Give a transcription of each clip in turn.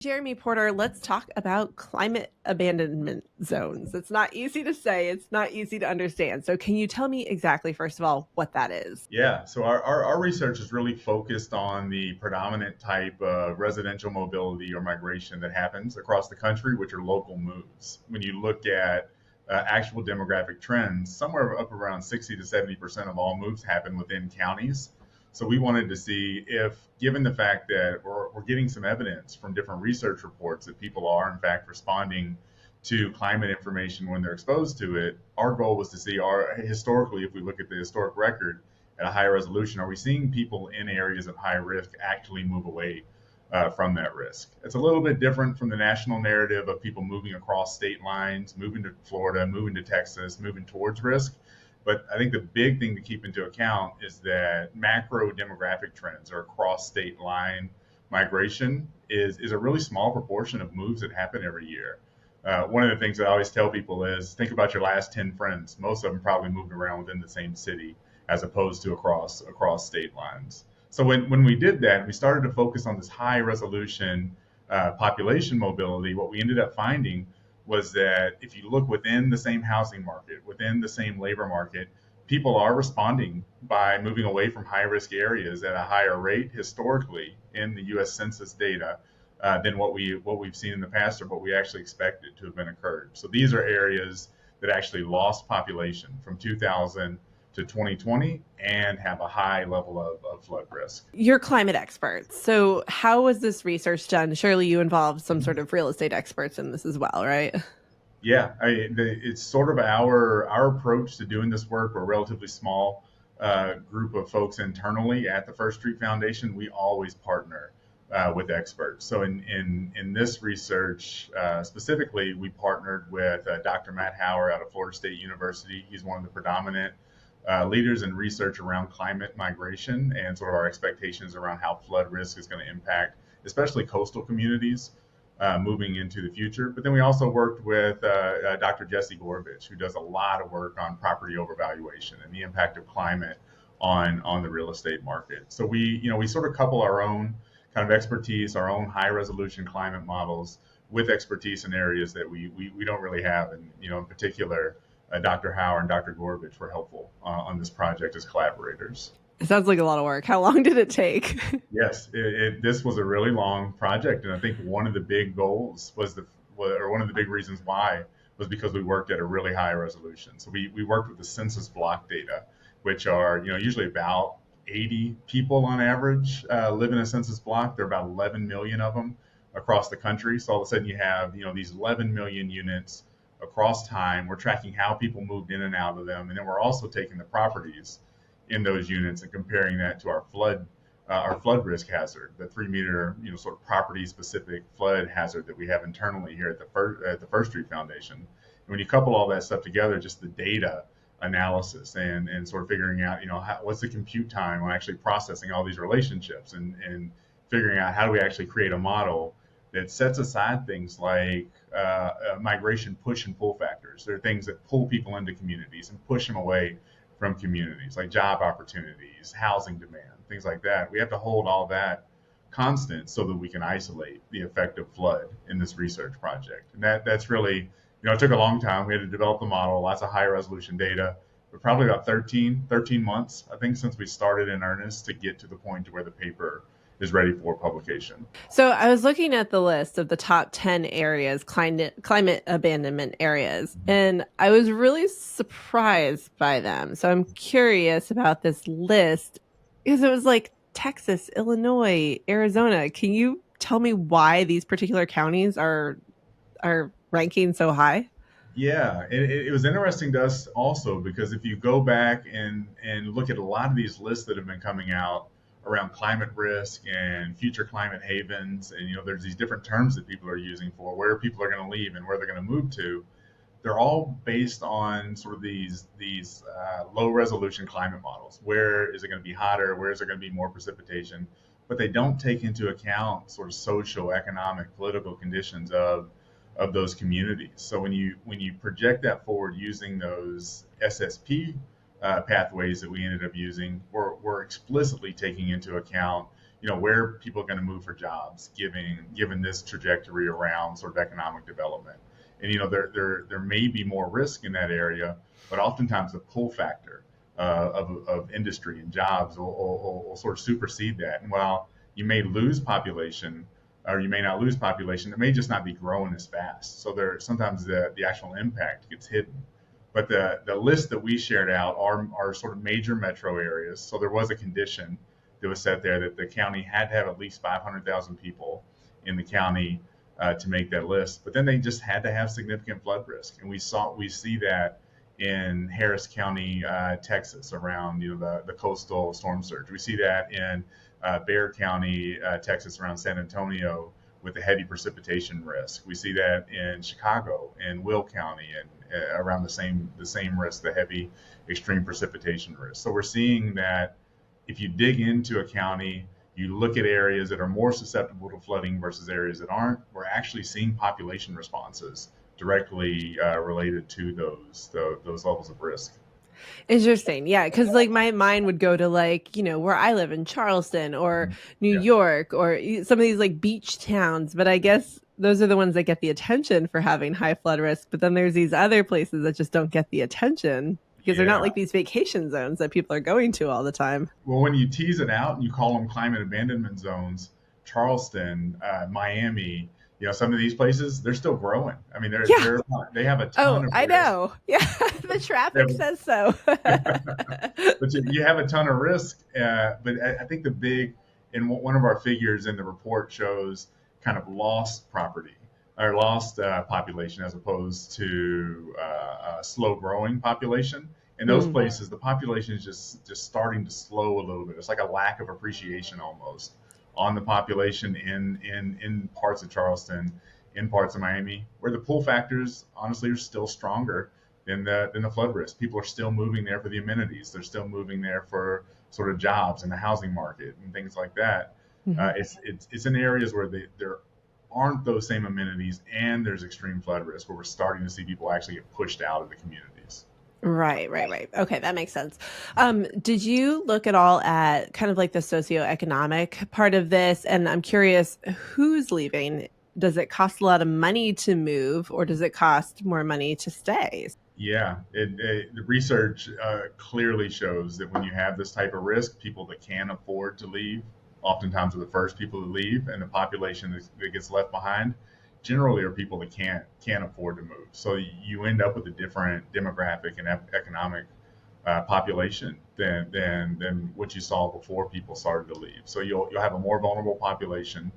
Jeremy Porter, let's talk about climate abandonment zones. It's not easy to say, it's not easy to understand. So, can you tell me exactly, first of all, what that is? Yeah, so our research is really focused on the predominant type of residential mobility or migration that happens across the country, which are local moves. When you look at actual demographic trends, somewhere up around 60 to 70% of all moves happen within counties. So we wanted to see if, given the fact that we're getting some evidence from different research reports that people are in fact responding to climate information when they're exposed to it, our goal was to see historically, if we look at the historic record at a higher resolution, are we seeing people in areas of high risk actually move away from that risk? It's a little bit different from the national narrative of people moving across state lines, moving to Florida, moving to Texas, moving towards risk. But I think the big thing to keep into account is that macro demographic trends or cross state line migration is a really small proportion of moves that happen every year. One of the things that I always tell people is think about your last 10 friends. Most of them probably moved around within the same city as opposed to across state lines. So when we did that, we started to focus on this high resolution population mobility. What we ended up finding was that if you look within the same housing market, within the same labor market, people are responding by moving away from high risk areas at a higher rate historically in the U.S. Census data than what we've seen in the past or what we actually expected to have been occurred. So these are areas that actually lost population from 2000 to 2020 and have a high level of flood risk. You're climate experts. So, how was this research done? Surely you involved some sort of real estate experts in this as well, right? Yeah, it's sort of our approach to doing this work. We're a relatively small group of folks internally at the First Street Foundation. We always partner with experts. So in this research specifically, we partnered with Dr. Matt Hauer out of Florida State University. He's one of the predominant leaders in research around climate migration and sort of our expectations around how flood risk is going to impact, especially coastal communities moving into the future. But then we also worked with Dr. Jesse Gorbich, who does a lot of work on property overvaluation and the impact of climate on the real estate market. So we sort of couple our own kind of expertise, our own high resolution climate models with expertise in areas that we don't really have. And in particular, Dr. Hauer and Dr. Gorbich were helpful on this project as collaborators. It sounds like a lot of work. How long did it take? Yes, this was a really long project, and I think one of the big goals or one of the big reasons why was because we worked at a really high resolution. So we worked with the census block data, which are usually about 80 people on average live in a census block. There are about 11 million of them across the country. So all of a sudden you have these 11 million units across time. We're tracking how people moved in and out of them, and then we're also taking the properties in those units and comparing that to our flood risk hazard, the 3 meter, sort of property specific flood hazard that we have internally here at the First Street Foundation. And when you couple all that stuff together, just the data analysis and sort of figuring out, what's the compute time on actually processing all these relationships and figuring out how do we actually create a model that sets aside things like migration push and pull factors. There are things that pull people into communities and push them away from communities, like job opportunities, housing demand, things like that. We have to hold all that constant so that we can isolate the effect of flood in this research project. And that's really, it took a long time. We had to develop the model, lots of high resolution data, but probably about 13 months, I think, since we started in earnest to get to the point to where the paper is ready for publication. So I was looking at the list of the top 10 areas, climate abandonment areas, and I was really surprised by them. So I'm curious about this list because it was like Texas, Illinois, Arizona. Can you tell me why these particular counties are ranking so high? Yeah, it was interesting to us also because if you go back and look at a lot of these lists that have been coming out around climate risk and future climate havens, and there's these different terms that people are using for where people are going to leave and where they're going to move to. They're all based on sort of these low resolution climate models. Where is it going to be hotter? Where is there going to be more precipitation? But they don't take into account sort of social, economic, political conditions of those communities. So when you project that forward using those SSP pathways that we ended up using, we're explicitly taking into account where are people going to move for jobs, given this trajectory around sort of economic development. And there may be more risk in that area, but oftentimes the pull factor of industry and jobs will sort of supersede that. And while you may lose population, or you may not lose population, it may just not be growing as fast. So there sometimes the actual impact gets hidden. But the list that we shared out are sort of major metro areas. So there was a condition that was set there that the county had to have at least 500,000 people in the county to make that list. But then they just had to have significant flood risk, and we see that in Harris County, Texas, around the coastal storm surge. We see that in Bexar County, Texas, around San Antonio, with the heavy precipitation risk. We see that in Chicago and Will County, and around the same risk, the heavy extreme precipitation risk. So we're seeing that if you dig into a county, you look at areas that are more susceptible to flooding versus areas that aren't, we're actually seeing population responses directly related to those levels of risk. Interesting. Yeah, because like my mind would go to like, where I live in Charleston or Mhm. New Yeah, York or some of these like beach towns, but I guess those are the ones that get the attention for having high flood risk. But then there's these other places that just don't get the attention because they're not yeah. like these vacation zones that people are going to all the time. Well, when you tease it out and you call them climate abandonment zones, Charleston, Miami, some of these places, they're still growing. I mean, Yeah. they have a Oh, ton of I risk. know. Yeah. The They traffic have says so. but you have a ton of risk. But I think the big, and one of our figures in the report shows kind of lost property or lost population as opposed to slow growing population. In those Mm. places, the population is just starting to slow a little bit. It's like a lack of appreciation almost on the population in parts of Charleston, in parts of Miami, where the pull factors honestly are still stronger than the flood risk. People are still moving there for the amenities. They're still moving there for sort of jobs in the housing market and things like that. Mhm. It's in areas where there aren't those same amenities and there's extreme flood risk where we're starting to see people actually get pushed out of the communities. Right, right, right. Okay, that makes sense. Did you look at all at kind of like the socioeconomic part of this? And I'm curious, who's leaving? Does it cost a lot of money to move, or does it cost more money to stay? Yeah, the research clearly shows that when you have this type of risk, people that can afford to leave oftentimes are the first people to leave, and the population that gets left behind generally are people that can't afford to move. So you end up with a different demographic and economic population than what you saw before people started to leave. So you'll have a more vulnerable population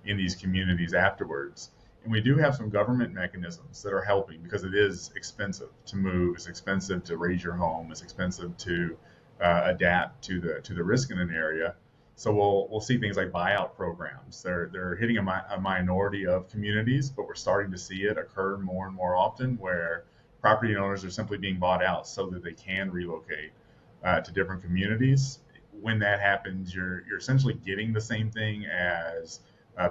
in these communities afterwards. And we do have some government mechanisms that are helping because it is expensive to move. It's expensive to raise your home. It's expensive to adapt to the risk in an area. So we'll see things like buyout programs. They're hitting a minority of communities, but we're starting to see it occur more and more often where property owners are simply being bought out so that they can relocate to different communities. When that happens, you're essentially getting the same thing as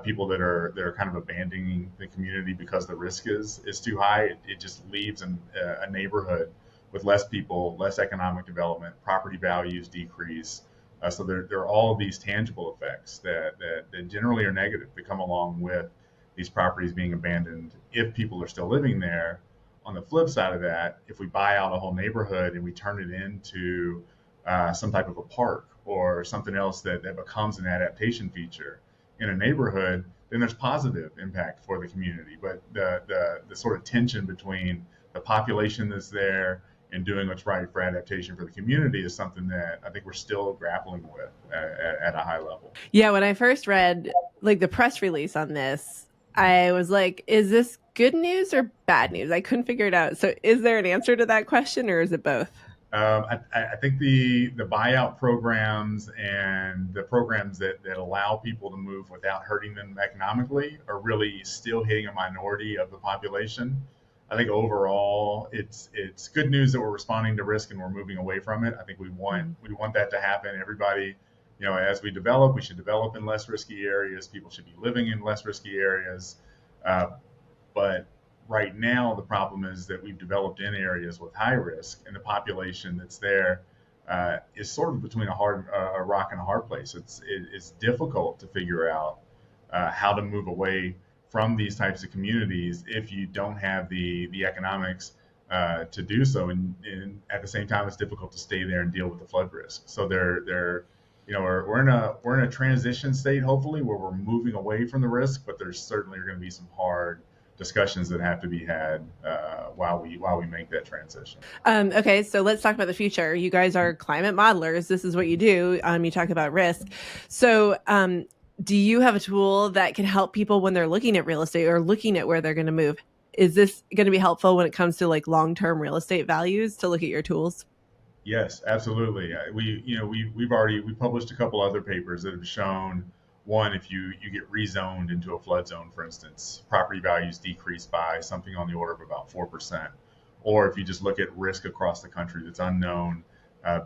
people that are kind of abandoning the community because the risk is too high. It just leaves a neighborhood with less people, less economic development, property values decrease. So there are all of these tangible effects that generally are negative that come along with these properties being abandoned if people are still living there. On the flip side of that, if we buy out a whole neighborhood and we turn it into some type of a park or something else that becomes an adaptation feature in a neighborhood, then there's positive impact for the community. But the sort of tension between the population that's there and doing what's right for adaptation for the community is something that I think we're still grappling with at a high level. Yeah, when I first read like the press release on this, I was like, is this good news or bad news? I couldn't figure it out. So is there an answer to that question or is it both? I think the buyout programs and the programs that allow people to move without hurting them economically are really still hitting a minority of the population. I think overall it's good news that we're responding to risk and we're moving away from it. I think Mhm. we want that to happen. Everybody, as we develop, we should develop in less risky areas. People should be living in less risky areas. Uh, but right now, the problem is that we've developed in areas with high risk, and the population that's there is sort of between a rock and a hard place. It's difficult to figure out how to move away from these types of communities if you don't have the economics to do so, and at the same time, it's difficult to stay there and deal with the flood risk. So they're you know we're in a transition state, hopefully, where we're moving away from the risk, but there's certainly going to be some hard discussions that have to be had while we make that transition. Okay, so let's talk about the future. You guys are climate modelers. This is what you do. You talk about risk. So, do you have a tool that can help people when they're looking at real estate or looking at where they're going to move? Is this going to be helpful when it comes to like long-term real estate values to look at your tools? Yes, absolutely. We published a couple other papers that have shown one, if you get rezoned into a flood zone, for instance, property values decrease by something on the order of about 4%. Or if you just look at risk across the country that's unknown,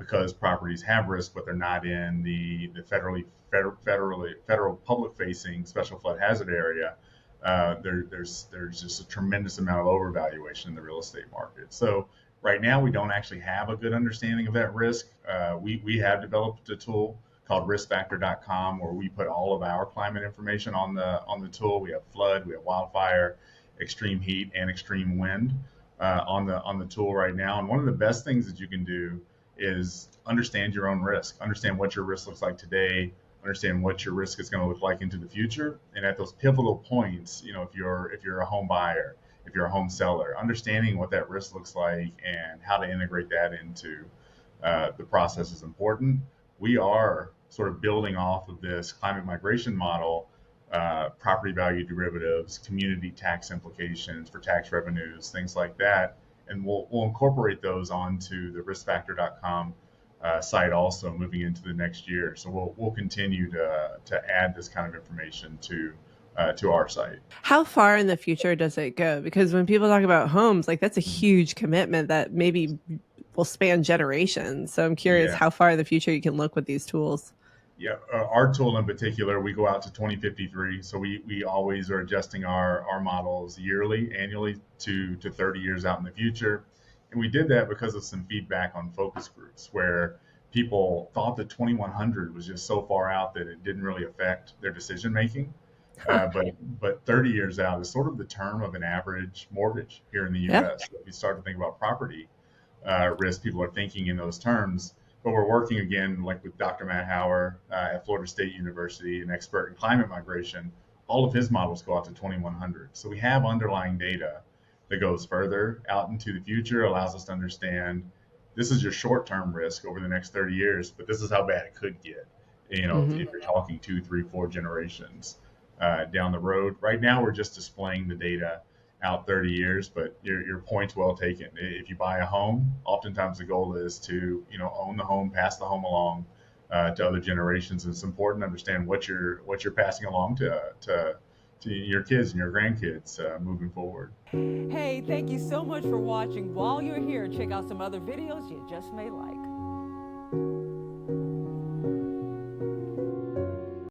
because properties have risk, but they're not in the federal public facing special flood hazard area. There's just a tremendous amount of overvaluation in the real estate market. So right now, we don't actually have a good understanding of that risk. We have developed a tool called riskfactor.com where we put all of our climate information on the tool. We have flood, we have wildfire, extreme heat, and extreme wind on the tool right now. And one of the best things that you can do is understand your own risk, understand what your risk looks like today, understand what your risk is going to look like into the future. And at those pivotal points, if you're a home buyer, if you're a home seller, understanding what that risk looks like and how to integrate that into the process is important. We are sort of building off of this climate migration model, property value derivatives, community tax implications for tax revenues, things like that. And we'll incorporate those onto the riskfactor.com site also moving into the next year. So we'll continue to add this kind of information to our site. How far in the future does it go? Because when people talk about homes, like that's a huge commitment that maybe will span generations. So I'm curious Yeah. how far in the future you can look with these tools. Yeah, our tool in particular, we go out to 2053. So we always are adjusting our models yearly, annually to 30 years out in the future. And we did that because of some feedback on focus groups where people thought that 2100 was just so far out that it didn't really affect their decision making. Huh. But 30 years out is sort of the term of an average mortgage here in the Yeah. U.S. So if you start to think about property risk, people are thinking in those terms. But we're working again, like with Dr. Matt Hauer at Florida State University, an expert in climate migration. All of his models go out to 2100. So we have underlying data that goes further out into the future, allows us to understand this is your short-term risk over the next 30 years, but this is how bad it could get. Hmm. If you're talking 2, 3, 4 generations down the road. Right now, we're just displaying the data out 30 years, but your point's well taken. If you buy a home, oftentimes the goal is to own the home, pass the home along to other generations. And it's important to understand what you're passing along to your kids and your grandkids moving forward. Hey, thank you so much for watching. While you're here, check out some other videos you just may like.